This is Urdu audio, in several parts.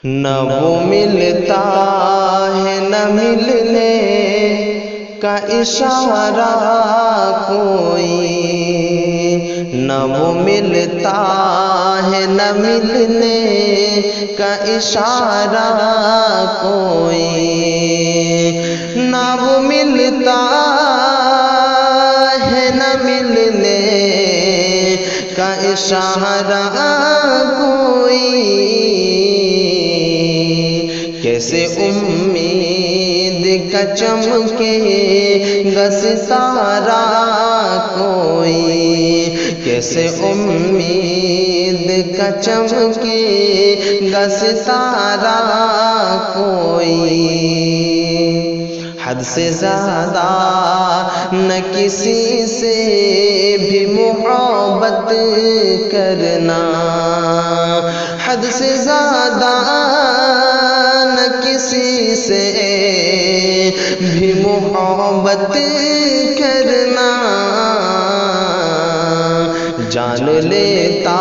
نہ وہ ملتا ہے نہ ملنے کا اشارہ کوئی، نہ وہ ملتا ہے نہ ملنے کا اشارہ کوئی، نہ وہ ملتا ہے نہ ملنے کا اشارہ کوئی، کیسے امید کا چمکے گا ستارہ کوئی، کیسے امید کا چمکے گا ستارہ کوئی، حد سے زیادہ نہ کسی سے بھی محبت کرنا، حد سے زیادہ نہ کسی سے بھی محبت کرنا، جان لیتا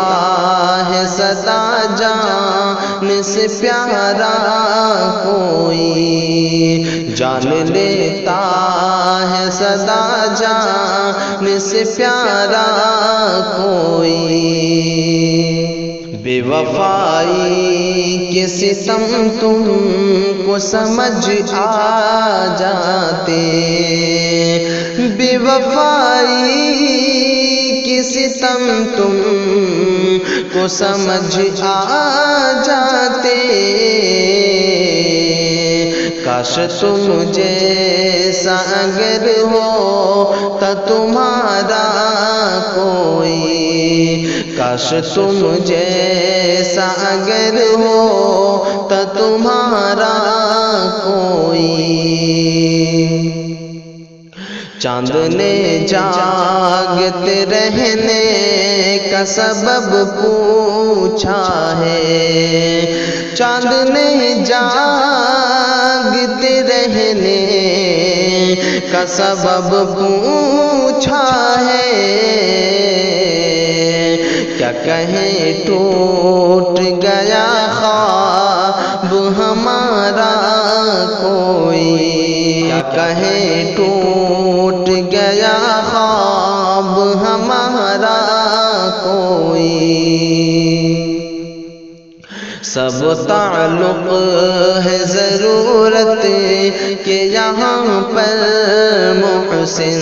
ہے سدا جان سے پیارا کوئی، جان لیتا ہے سدا جان سے پیارا کوئی، بے وفائی کے ستم تم کو سمجھ آ جاتے، بے وفائی کے ستم تم کو سمجھ آ جاتے، کاش تم جیسا اگر ہوتا تمہارا کوئی، کاش تم جیسا اگر ہوتا تمہارا کوئی، چاند نے جاگتے رہنے کا سبب پوچھا ہے، چاند نے جاگتے رہنے کا سبب پوچھا ہے، کیا کہیں ٹوٹ گیا خواب ہمارا کوئی، کیا کہیں ٹوٹ گیا خواب ہمارا کوئی، سب تعلق ہے ضرورت کہ یہاں پر محسن،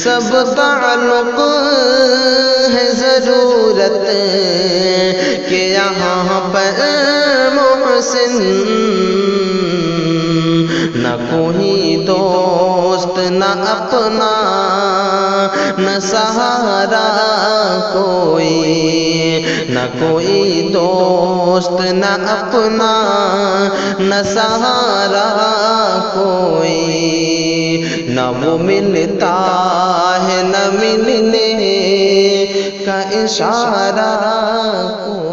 سب تعلق ہے ضرورت کہ یہاں پر محسن، نہ کوئی دوست نہ اپنا نہ سہارا کوئی، نہ کوئی دوست نہ اپنا نہ سہارا کوئی، نہ وہ ملتا ہے نہ ملنے کا اشارہ کوئی۔